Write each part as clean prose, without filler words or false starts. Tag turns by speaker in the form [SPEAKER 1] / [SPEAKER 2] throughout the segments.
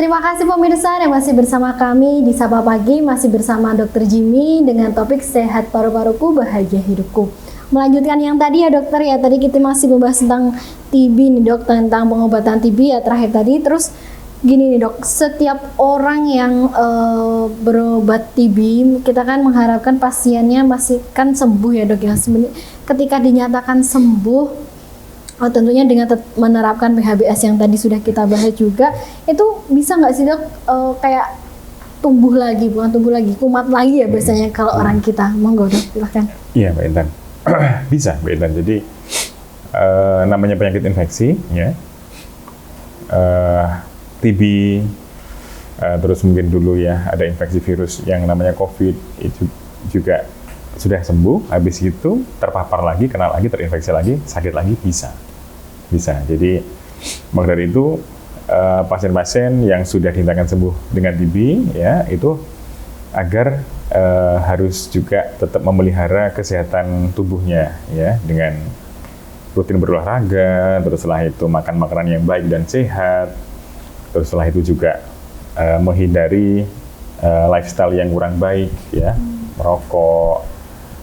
[SPEAKER 1] Terima kasih pemirsa yang masih bersama kami di Sapa Pagi, masih bersama Dr. Jimmy dengan topik Sehat Paru-Paruku, Bahagia Hidupku. Melanjutkan yang tadi ya dokter ya, tadi kita masih membahas tentang TB nih dok, tentang pengobatan TB ya terakhir tadi. Terus gini nih dok, setiap orang yang berobat TB, kita kan mengharapkan pasiennya masih kan sembuh ya dok ya. Ketika dinyatakan sembuh, tentunya dengan menerapkan PHBS yang tadi sudah kita bahas juga, itu bisa nggak sih dok kayak tumbuh lagi, bukan tumbuh lagi, kumat lagi ya biasanya kalau orang kita. Monggo dok, silahkan.
[SPEAKER 2] Iya Mbak Intan, bisa Mbak Intan. Jadi namanya penyakit infeksi, ya, TB, terus mungkin dulu ya ada infeksi virus yang namanya COVID, itu juga sudah sembuh, habis itu terpapar lagi, kena lagi, terinfeksi lagi, sakit lagi, bisa. Jadi maka dari itu pasien-pasien yang sudah dinyatakan sembuh dengan TB ya itu agar harus juga tetap memelihara kesehatan tubuhnya ya dengan rutin berolahraga, terus setelah itu makan makanan yang baik dan sehat, terus setelah itu juga menghindari lifestyle yang kurang baik ya, merokok,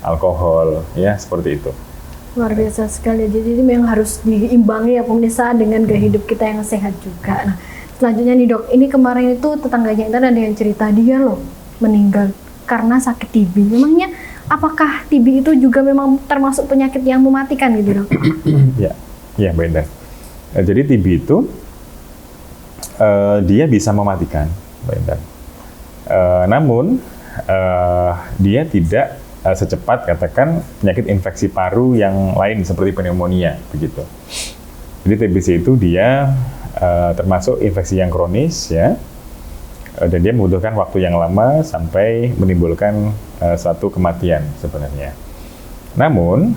[SPEAKER 2] alkohol, ya seperti itu.
[SPEAKER 1] Luar biasa sekali. Jadi ini memang harus diimbangi ya pemirsa dengan gaya hidup kita yang sehat juga. Nah, selanjutnya nih dok, ini kemarin itu tetangganya itu ada yang cerita dia loh meninggal karena sakit TB. Memangnya apakah TB itu juga memang termasuk penyakit yang mematikan gitu dok?
[SPEAKER 2] Ya Mbak Indah. Jadi TB itu dia bisa mematikan, Mbak Indah. Namun dia tidak secepat katakan penyakit infeksi paru yang lain seperti pneumonia begitu. Jadi TBC itu dia termasuk infeksi yang kronis ya, dan dia membutuhkan waktu yang lama sampai menimbulkan suatu kematian sebenarnya. Namun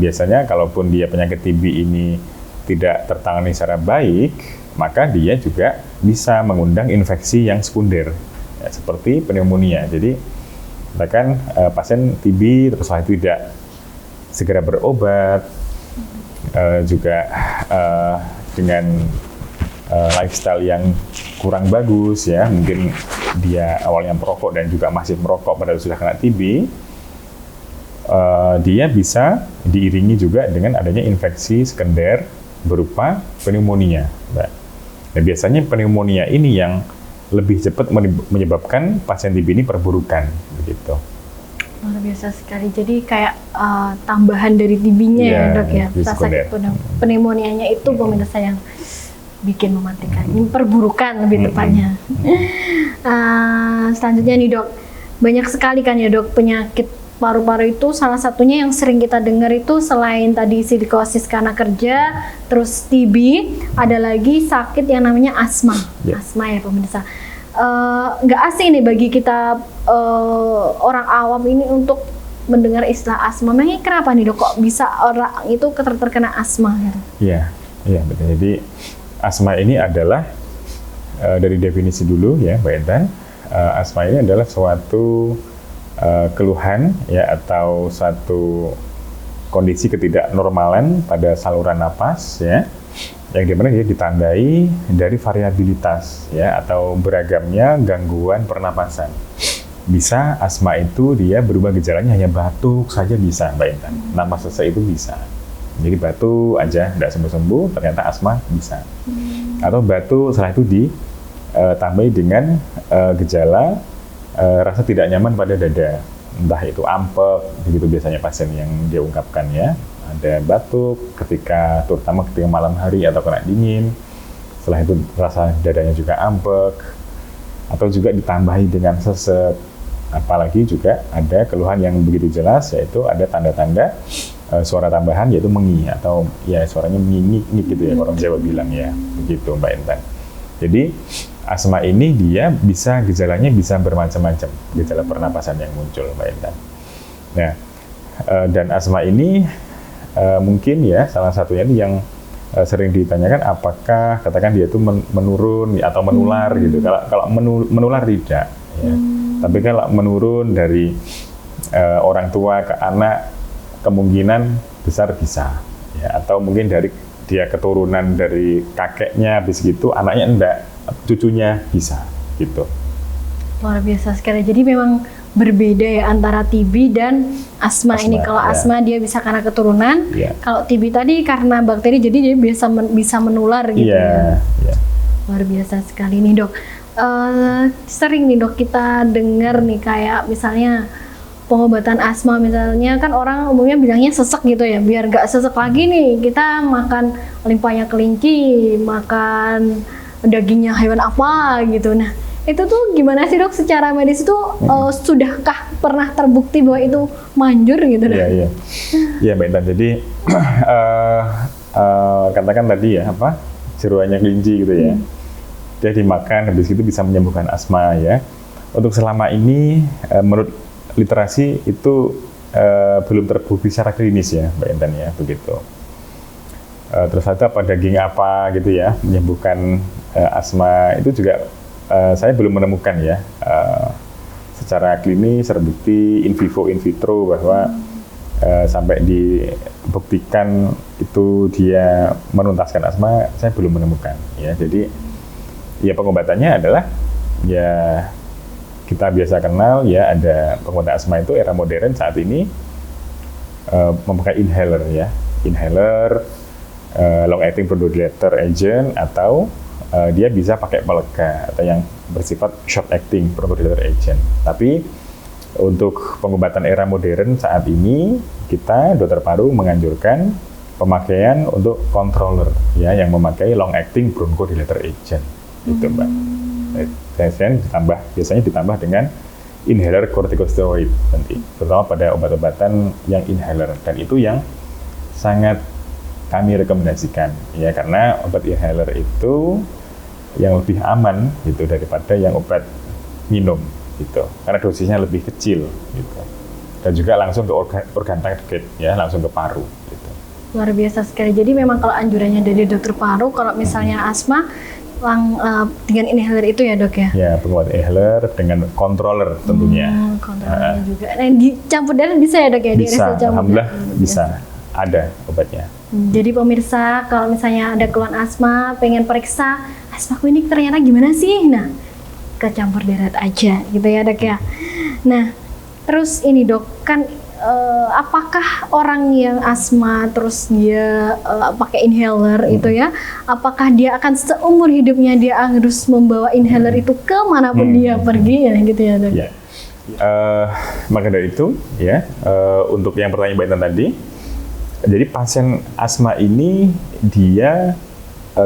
[SPEAKER 2] biasanya kalaupun dia penyakit TB ini tidak tertangani secara baik, maka dia juga bisa mengundang infeksi yang sekunder ya, seperti pneumonia. Jadi bahkan pasien TB terus setelah itu tidak segera berobat, juga dengan lifestyle yang kurang bagus ya, mungkin dia awalnya merokok dan juga masih merokok padahal sudah kena TB, dia bisa diiringi juga dengan adanya infeksi sekunder berupa pneumonia, Mbak. Nah, biasanya pneumonia ini yang lebih cepat menyebabkan pasien TB ini perburukan, begitu.
[SPEAKER 1] Luar biasa sekali. Jadi kayak tambahan dari TB-nya ya dok ya. Sakit pneumonia-nya itu pemirsa yang bikin mematikan. Ini perburukan lebih tepatnya. Selanjutnya nih dok, banyak sekali kan ya dok penyakit paru-paru itu, salah satunya yang sering kita dengar itu selain tadi silikosis karena kerja, terus TB, ada lagi sakit yang namanya asma. Asma ya pemirsa. Nggak asing nih bagi kita orang awam ini untuk mendengar istilah asma. Memangnya kenapa nih dok kok bisa orang itu terkena asma gitu?
[SPEAKER 2] Iya betul. Jadi asma ini adalah dari definisi dulu ya Mbak Intan, asma ini adalah suatu keluhan ya atau suatu kondisi ketidaknormalan pada saluran napas ya, yang dimana dia ditandai dari variabilitas ya atau beragamnya gangguan pernapasan. Bisa asma itu dia berubah gejalanya hanya batuk saja bisa Mbak Intan, napas sesak itu bisa. Jadi batuk aja tidak sembuh-sembuh, ternyata asma bisa. Atau batuk setelah itu ditambahi dengan gejala rasa tidak nyaman pada dada, entah itu ampek, begitu biasanya pasien yang dia ungkapkan ya. Ada batuk terutama ketika malam hari atau kena dingin, setelah itu rasa dadanya juga ampek, atau juga ditambahi dengan sesek. Apalagi juga ada keluhan yang begitu jelas, yaitu ada tanda-tanda suara tambahan, yaitu mengi, atau ya suaranya mengi-ngi gitu ya, orang Jawa bilang ya, begitu Mbak Intan. Jadi asma ini dia gejalanya bisa bermacam-macam, gejala pernapasan yang muncul Mbak Intan. Nah, dan asma ini mungkin ya salah satunya ini yang sering ditanyakan, apakah katakan dia itu menurun atau menular gitu. Kalau menular tidak ya. Tapi kalau menurun dari orang tua ke anak kemungkinan besar bisa ya, atau mungkin dari dia keturunan dari kakeknya habis gitu anaknya enggak cucunya bisa gitu.
[SPEAKER 1] Luar biasa sekali. Jadi memang berbeda ya antara TB dan asma ini. Kalau asma dia bisa karena keturunan, kalau TB tadi karena bakteri, jadi dia bisa menular gitu ya. Luar biasa sekali nih dok. Sering nih dok kita dengar nih kayak misalnya pengobatan asma, misalnya kan orang umumnya bilangnya sesek gitu ya, biar gak sesek lagi nih kita makan limpahnya kelinci, makan dagingnya hewan apa gitu. Nah itu tuh gimana sih dok secara medis itu sudahkah pernah terbukti bahwa itu manjur gitu dok?
[SPEAKER 2] Iya Mbak Intan, jadi katakan tadi ya apa jeroannya kelinci gitu ya, dia dimakan habis itu bisa menyembuhkan asma ya. Untuk selama ini menurut literasi itu belum terbukti secara klinis ya Mbak Intan ya, begitu. Terus ada apa daging apa gitu ya menyembuhkan asma, itu juga saya belum menemukan ya secara klinis terbukti in vivo in vitro bahwa sampai dibuktikan itu dia menuntaskan asma, saya belum menemukan ya. Jadi ya pengobatannya adalah ya kita biasa kenal ya, ada pengobatan asma itu era modern saat ini memakai inhaler ya, inhaler long acting bronchodilator agent, atau dia bisa pakai pelega atau yang bersifat short acting bronchodilator agent. Tapi untuk pengobatan era modern saat ini kita dokter paru menganjurkan pemakaian untuk controller ya yang memakai long acting bronchodilator agent itu Mbak. Biasanya ditambah dengan inhaler corticosteroid nanti, terutama pada obat-obatan yang inhaler, dan itu yang sangat kami rekomendasikan ya, karena obat inhaler itu yang lebih aman gitu daripada yang obat minum gitu, karena dosisnya lebih kecil gitu, dan juga langsung ke organ target ya, langsung ke paru gitu.
[SPEAKER 1] Luar biasa sekali. Jadi memang kalau anjurannya dari dokter paru kalau misalnya asma dengan inhaler itu ya dok ya? Ya,
[SPEAKER 2] pengobatan inhaler dengan controller tentunya.
[SPEAKER 1] Controllernya juga. Nah, dicampur darah bisa ya dok ya?
[SPEAKER 2] Bisa, alhamdulillah bisa. Ada obatnya.
[SPEAKER 1] Jadi pemirsa, kalau misalnya ada keluhan asma, pengen periksa asmaku ini ternyata gimana sih? Nah, ke campur darat aja gitu ya dok ya. Nah, terus ini dok, kan apakah orang yang asma terus dia pakai inhaler itu ya, apakah dia akan seumur hidupnya dia harus membawa inhaler itu kemanapun dia pergi ya gitu ya dok?
[SPEAKER 2] Maka dari itu ya, untuk yang pertanyaan Mbak Intan tadi, jadi pasien asma ini dia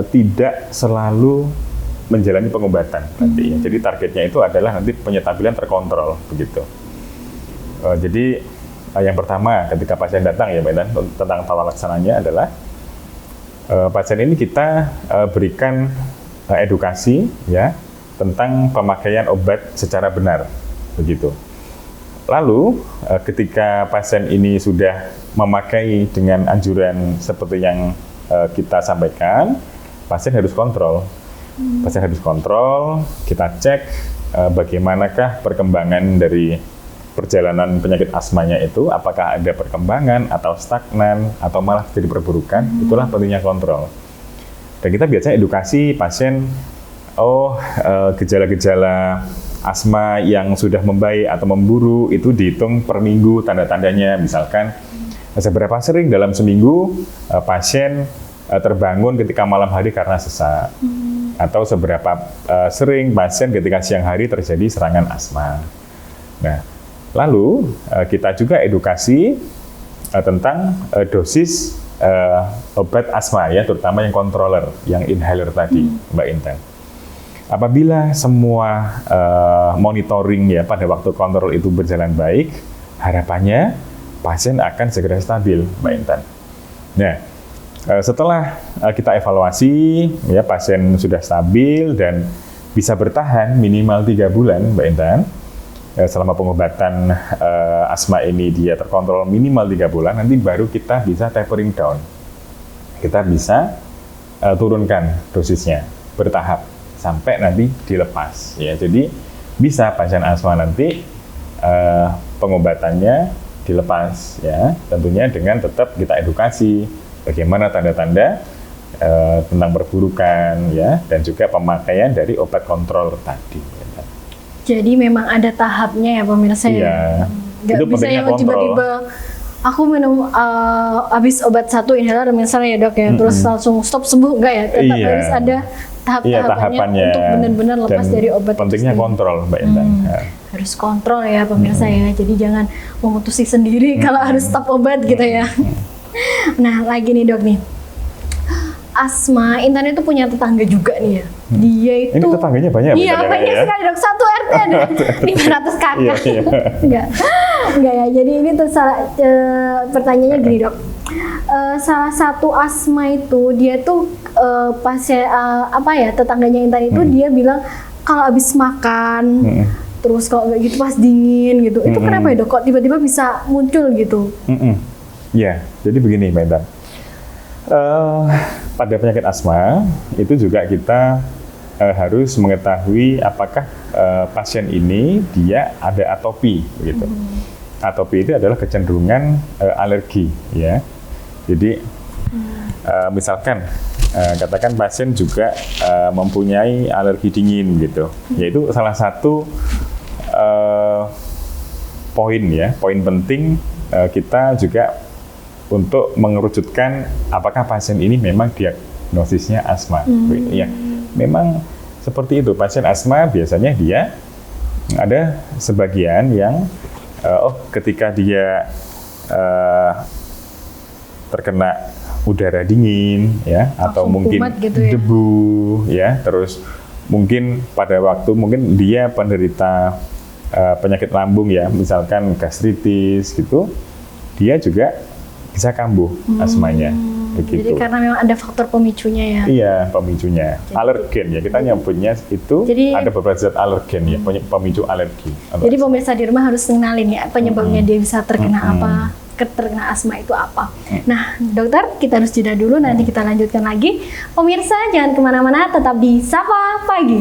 [SPEAKER 2] tidak selalu menjalani pengobatan nanti ya. Jadi targetnya itu adalah nanti penyetabilan terkontrol begitu. Jadi yang pertama ketika pasien datang ya Mbak Intan, tentang tata laksananya adalah pasien ini kita berikan edukasi ya tentang pemakaian obat secara benar begitu. Lalu ketika pasien ini sudah memakai dengan anjuran seperti yang kita sampaikan, pasien harus kontrol. Pasien harus kontrol, kita cek bagaimanakah perkembangan dari perjalanan penyakit asmanya itu, apakah ada perkembangan atau stagnan atau malah jadi perburukan. Itulah pentingnya kontrol. Dan kita biasanya edukasi pasien, gejala-gejala asma yang sudah membaik atau memburuk itu dihitung per minggu tanda-tandanya. Misalkan seberapa sering dalam seminggu pasien terbangun ketika malam hari karena sesak, atau seberapa sering pasien ketika siang hari terjadi serangan asma. Nah, lalu kita juga edukasi tentang dosis obat asma ya, terutama yang controller, yang inhaler tadi, Mbak Intan. Apabila semua monitoring ya pada waktu kontrol itu berjalan baik, harapannya pasien akan segera stabil, Mbak Intan. Nah, setelah kita evaluasi, ya pasien sudah stabil dan bisa bertahan minimal 3 bulan, Mbak Intan. Selama pengobatan asma ini dia terkontrol minimal 3 bulan, nanti baru kita bisa tapering down. Kita bisa turunkan dosisnya bertahap sampai nanti dilepas. Ya, jadi bisa pasien asma nanti pengobatannya dilepas, ya, tentunya dengan tetap kita edukasi bagaimana tanda-tanda tentang perburukan ya, dan juga pemakaian dari obat kontrol tadi.
[SPEAKER 1] Jadi memang ada tahapnya ya pemirsa
[SPEAKER 2] Iya.
[SPEAKER 1] ya. Nggak
[SPEAKER 2] Itu
[SPEAKER 1] bisa
[SPEAKER 2] pentingnya
[SPEAKER 1] yang
[SPEAKER 2] kontrol.
[SPEAKER 1] tiba-tiba aku minum habis obat 1 inhaler misalnya ya dok ya, terus langsung stop sembuh, enggak ya? Tetap
[SPEAKER 2] Iya.
[SPEAKER 1] harus ada
[SPEAKER 2] Iya,
[SPEAKER 1] tahap-tahapannya untuk benar-benar lepas
[SPEAKER 2] Dan
[SPEAKER 1] dari obat itu
[SPEAKER 2] pentingnya
[SPEAKER 1] sendiri.
[SPEAKER 2] kontrol, Mbak Intan. Ya.
[SPEAKER 1] Harus kontrol ya pemirsa ya. Jadi jangan memutusi sendiri kalau harus stop obat gitu ya. Nah lagi nih dok nih, Asma, Intan itu punya tetangga juga nih ya. Dia itu
[SPEAKER 2] Ini tetangganya banyak ya,
[SPEAKER 1] Iya,
[SPEAKER 2] Mbak Intan,
[SPEAKER 1] banyak
[SPEAKER 2] ya?
[SPEAKER 1] sekali dok. Satu RT ada 500 kakak.
[SPEAKER 2] Iya, iya.
[SPEAKER 1] Enggak ya. Jadi ini tuh pertanyaannya gini dok. Salah satu Asma itu dia tuh pasien tetangganya Intan itu dia bilang kalau habis makan terus kalau nggak gitu pas dingin gitu. Itu kenapa ya dok? Kok tiba-tiba bisa muncul gitu?
[SPEAKER 2] Ya, jadi begini Mbak Intan. Pada penyakit asma itu juga kita harus mengetahui apakah pasien ini dia ada atopi begitu. Atopi itu adalah kecenderungan alergi ya. Jadi misalkan katakan pasien juga mempunyai alergi dingin gitu. Yaitu salah satu poin penting kita juga untuk mengerucutkan apakah pasien ini memang diagnosisnya asma. Ya, memang seperti itu. Pasien asma biasanya dia ada sebagian yang ketika dia terkena udara dingin ya, atau mungkin
[SPEAKER 1] gitu ya.
[SPEAKER 2] debu ya, terus mungkin pada waktu mungkin dia penderita penyakit lambung ya, misalkan gastritis gitu, dia juga bisa kambuh asmanya begitu.
[SPEAKER 1] Jadi karena memang ada faktor pemicunya ya.
[SPEAKER 2] Iya, pemicunya. Alergen ya, kita nyebutnya itu ada beberapa zat alergen ya, pemicu alergi.
[SPEAKER 1] Jadi pemirsa di rumah harus kenalin ya penyebabnya dia bisa terkena apa, terkena asma itu apa. Nah dokter, kita harus jeda dulu, nanti kita lanjutkan lagi. Pemirsa jangan kemana-mana, tetap di Sapa Pagi.